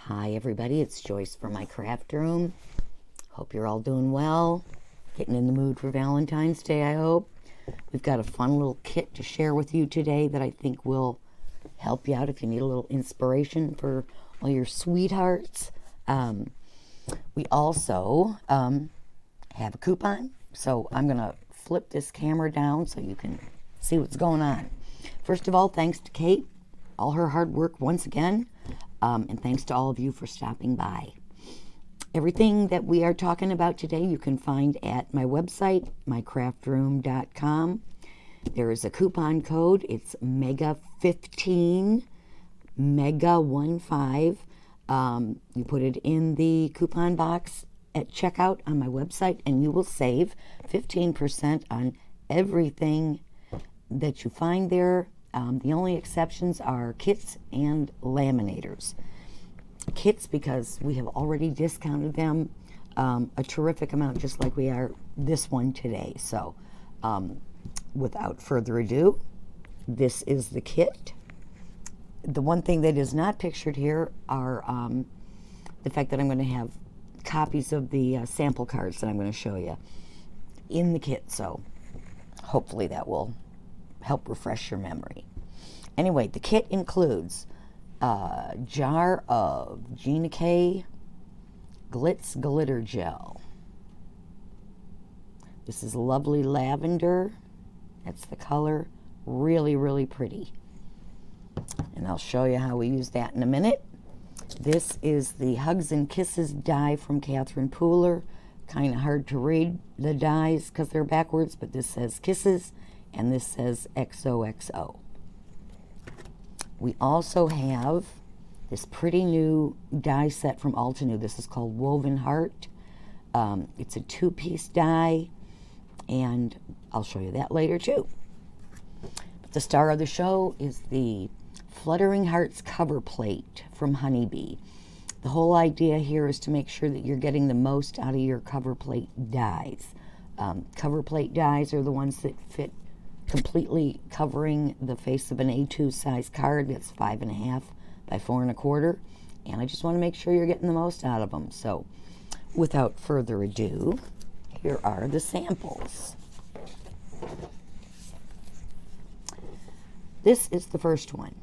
Hi everybody, it's Joyce from my craft room. Hope you're all doing well. Getting in the mood for Valentine's Day, I hope. We've got a fun little kit to share with you today that I think will help you out if you need a little inspiration for all your sweethearts. We also have a coupon, so I'm going to flip this camera down so you can see what's going on. First of all, thanks to Kate, all her hard work once again, and thanks to all of you for stopping by. Everything that we are talking about today you can find at my website, mycraftroom.com. There is a coupon code. It's MEGA15, MEGA15. You put it in the coupon box at checkout on my website, and you will save 15% on everything that you find there. The only exceptions are kits and laminators. Kits, because we have already discounted them a terrific amount, just like we are this one today. So without further ado, this is the kit. The one thing that is not pictured here are the fact that I'm going to have copies of the sample cards that I'm going to show you in the kit, so hopefully that will help refresh your memory. Anyway, the kit includes a jar of Gina K Glitz Glitter Gel. This is lovely lavender. That's the color. Really, really pretty. And I'll show you how we use that in a minute. This is the Hugs and Kisses die from Catherine Pooler. Kind of hard to read the dies because they're backwards, but this says Kisses and this says XOXO. We also have this pretty new die set from Altenew. This is called Woven Heart. It's a two-piece die, and I'll show you that later too. But the star of the show is the Fluttering Hearts cover plate from Honeybee. The whole idea here is to make sure that you're getting the most out of your cover plate dies. Cover plate dies are the ones that fit completely covering the face of an A2 size card. That's 5.5 by 4 1/4, and I just want to make sure you're getting the most out of them. So without further ado, here are the samples. This is the first one.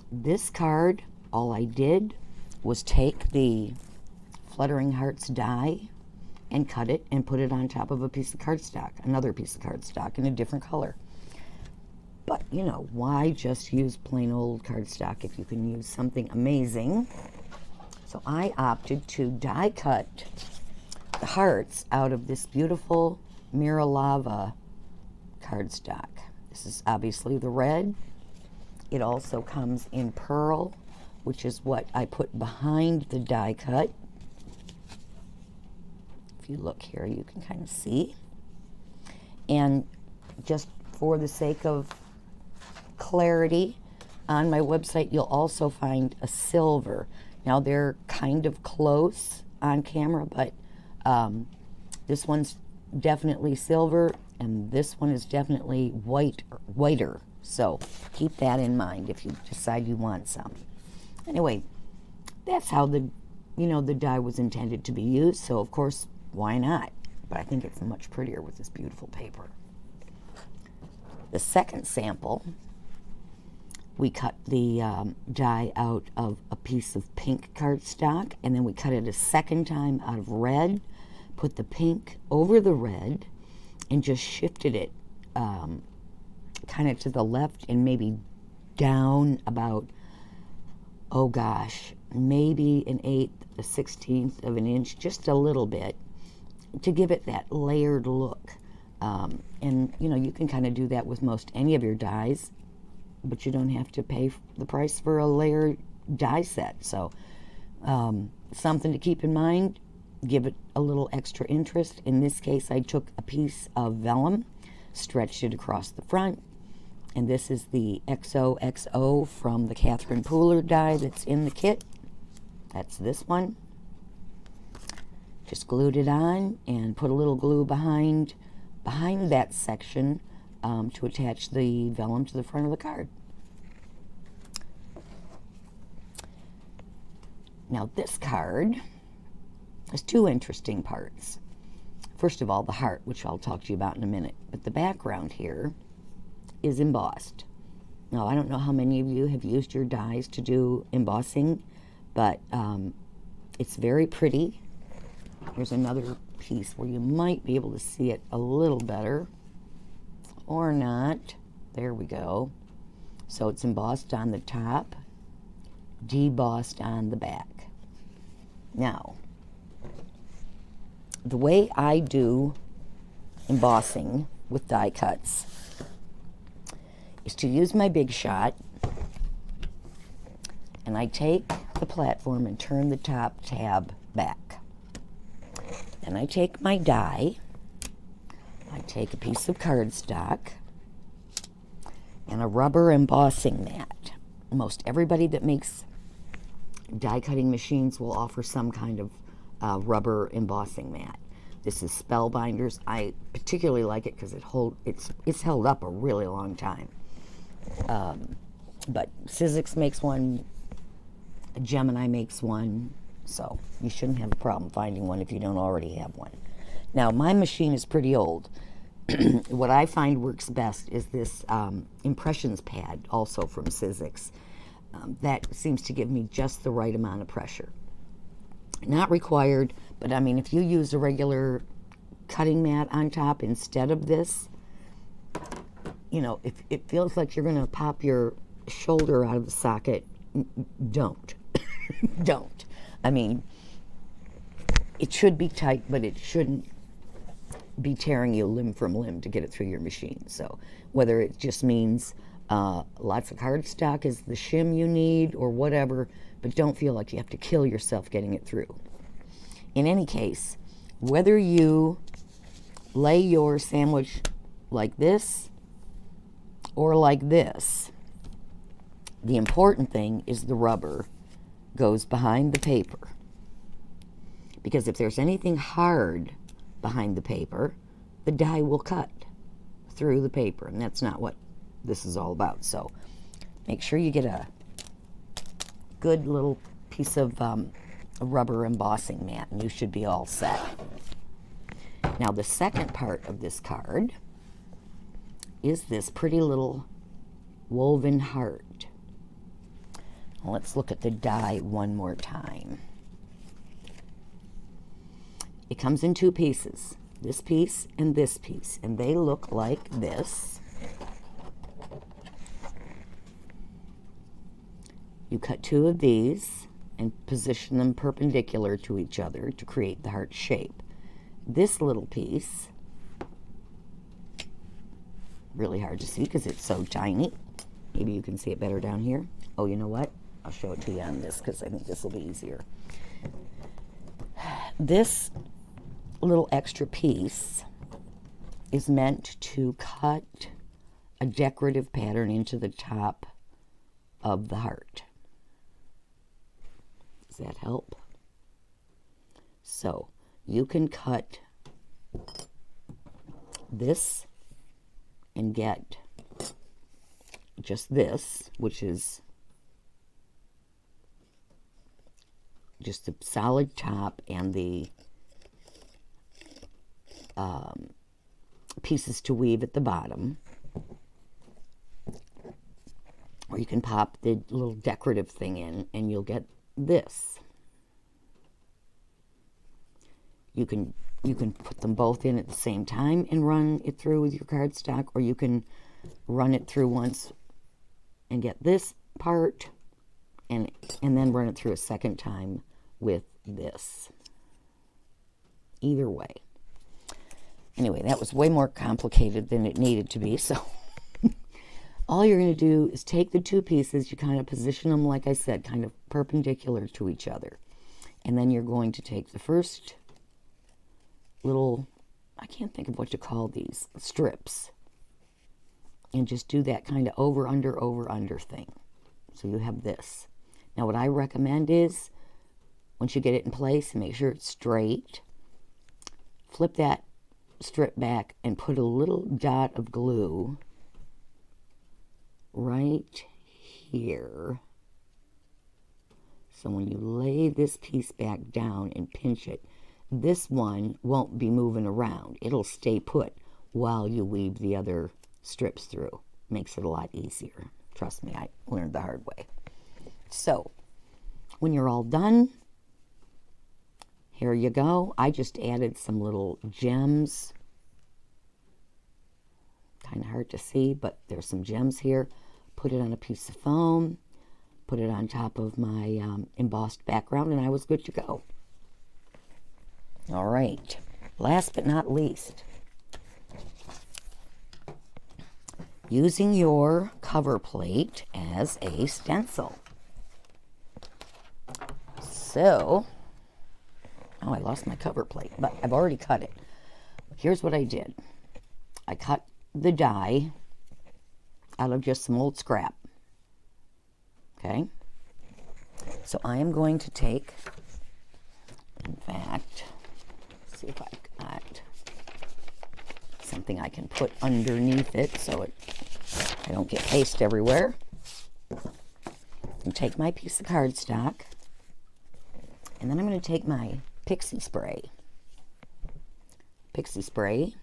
This card, all I did was take the Fluttering Hearts die and cut it and put it on top of a piece of cardstock, another piece of cardstock in a different color. But, you know, why just use plain old cardstock if you can use something amazing? So I opted to die cut the hearts out of this beautiful Mira Lava cardstock. This is obviously the red. It also comes in pearl, which is what I put behind the die cut. If you look here, you can kind of see. And just for the sake of clarity, on my website you'll also find a silver. Now they're kind of close on camera, but this one's definitely silver and this one is definitely whiter. So keep that in mind if you decide you want some. Anyway, that's how the die was intended to be used, so of course, why not? But I think it's much prettier with this beautiful paper. The second sample, we cut the die out of a piece of pink cardstock, and then we cut it a second time out of red, put the pink over the red, and just shifted it kind of to the left and maybe down about, oh gosh, maybe an 1/8, a 1/16 of an inch, just a little bit, to give it that layered look. And you know, you can kind of do that with most any of your dies, but you don't have to pay the price for a layered die set. So something to keep in mind, give it a little extra interest. In this case, I took a piece of vellum, stretched it across the front, and this is the XOXO from the Catherine Pooler die that's in the kit. That's this one. Just glued it on and put a little glue behind that section to attach the vellum to the front of the card. Now this card has two interesting parts. First of all, the heart, which I'll talk to you about in a minute. But the background here is embossed. Now, I don't know how many of you have used your dies to do embossing, but it's very pretty. Here's another piece where you might be able to see it a little better, or not. There we go. So it's embossed on the top, debossed on the back. Now, the way I do embossing with die cuts is to use my Big Shot, and I take the platform and turn the top tab back. Then I take my die, I take a piece of cardstock and a rubber embossing mat. Most everybody that makes die cutting machines will offer some kind of rubber embossing mat. This is Spellbinders. I particularly like it because it's held up a really long time. But Sizzix makes one, Gemini makes one, so you shouldn't have a problem finding one if you don't already have one. Now, my machine is pretty old. What I find works best is this impressions pad, also from Sizzix. That seems to give me just the right amount of pressure. Not required, but I mean, if you use a regular cutting mat on top instead of this, you know, if it feels like you're going to pop your shoulder out of the socket, don't. Don't. I mean, it should be tight, but it shouldn't be tearing you limb from limb to get it through your machine. So whether it just means lots of cardstock is the shim you need or whatever, but don't feel like you have to kill yourself getting it through. In any case, whether you lay your sandwich like this or like this, the important thing is the rubber goes behind the paper. Because if there's anything hard behind the paper, the die will cut through the paper, and that's not what this is all about. So make sure you get a good little piece of a rubber embossing mat, and you should be all set. Now, the second part of this card is this pretty little woven heart. Let's look at the die one more time. It comes in two pieces, this piece, and they look like this. You cut two of these and position them perpendicular to each other to create the heart shape. This little piece, really hard to see because it's so tiny. Maybe you can see it better down here. Oh, you know what? I'll show it to you on this because I think this will be easier. This little extra piece is meant to cut a decorative pattern into the top of the heart. Does that help? So you can cut this and get just this, which is just the solid top and the pieces to weave at the bottom. Or you can pop the little decorative thing in and you'll get this. You can put them both in at the same time and run it through with your cardstock, or you can run it through once and get this part and then run it through a second time with this. Either way. Anyway, that was way more complicated than it needed to be, so all you're going to do is take the two pieces, you kind of position them, like I said, kind of perpendicular to each other. And then you're going to take the first little, I can't think of what to call these, strips, and just do that kind of over, under thing. So you have this. Now what I recommend is, once you get it in place, make sure it's straight, flip that strip back and put a little dot of glue right here So when you lay this piece back down and pinch it, this one won't be moving around. It'll stay put while you weave the other strips through. Makes it a lot easier. Trust me, I learned the hard way. So when you're all done, here you go. I just added some little gems. Kind of hard to see, but there's some gems here. Put it on a piece of foam. Put it on top of my embossed background, and I was good to go. All right. Last but not least, using your cover plate as a stencil. So, oh, I lost my cover plate, but I've already cut it. Here's what I did. I cut the die out of just some old scrap. Okay? So I am going to take, in fact, see if I got something I can put underneath it so I don't get paste everywhere. And take my piece of cardstock, and then I'm going to take my Pixie Spray. Pixie Spray,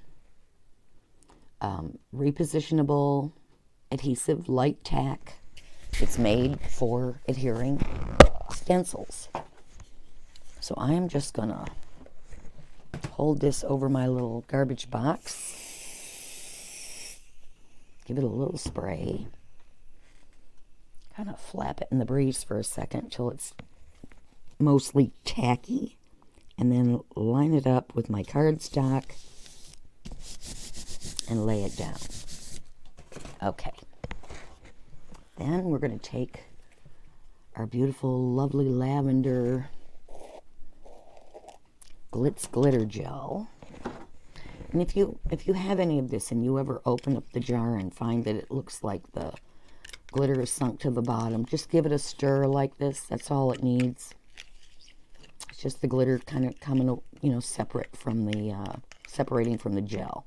repositionable adhesive light tack. It's made for adhering stencils. So I am just going to hold this over my little garbage box. Give it a little spray. Kind of flap it in the breeze for a second until it's mostly tacky. And then line it up with my cardstock and lay it down. Okay. Then we're going to take our beautiful, lovely lavender Glitz Glitter Gel. And if you have any of this and you ever open up the jar and find that it looks like the glitter is sunk to the bottom, just give it a stir like this. That's all it needs. It's just the glitter kind of coming, separate from the, separating from the gel.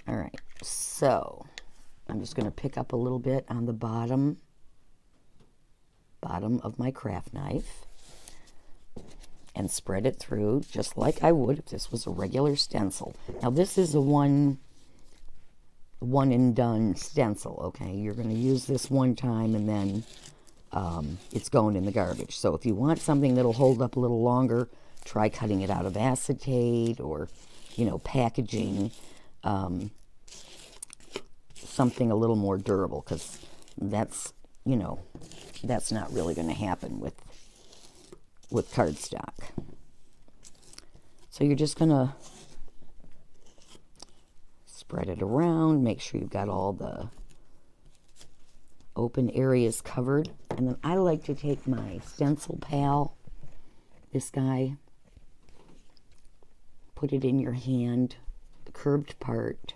All right, so I'm just going to pick up a little bit on the bottom of my craft knife and spread it through just like I would if this was a regular stencil. Now this is a one and done stencil, okay? You're going to use this one time and then it's going in the garbage. So if you want something that'll hold up a little longer, try cutting it out of acetate or, packaging something a little more durable, because that's not really going to happen with cardstock. So you're just going to spread it around, make sure you've got all the open areas covered. And then I like to take my stencil pal, this guy, put it in your hand, the curved part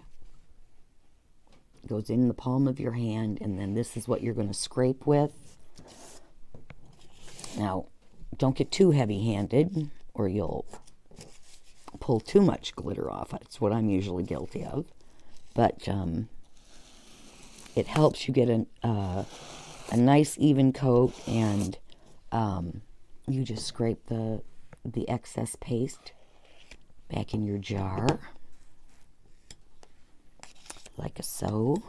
goes in the palm of your hand, and then this is what you're going to scrape with. Now, don't get too heavy-handed or you'll pull too much glitter off. That's what I'm usually guilty of. But it helps you get a nice even coat, and you just scrape the excess paste back in your jar like so.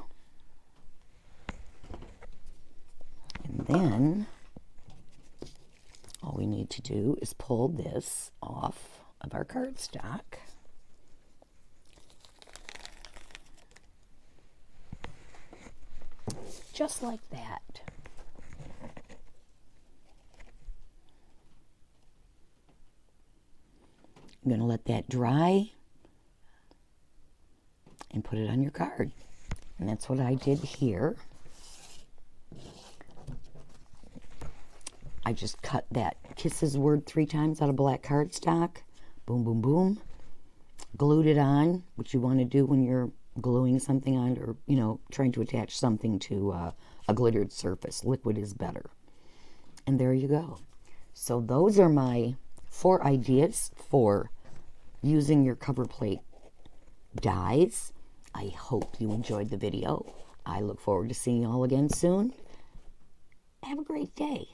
And then all we need to do is pull this off of our cardstock. Just like that. I'm going to let that dry and put it on your card. And that's what I did here. I just cut that Kisses word 3 times out of black cardstock. Boom, boom, boom. Glued it on, which you want to do when you're gluing something on, or, trying to attach something to a glittered surface. Liquid is better. And there you go. So those are my 4 ideas for using your cover plate dies. I hope you enjoyed the video. I look forward to seeing you all again soon. Have a great day.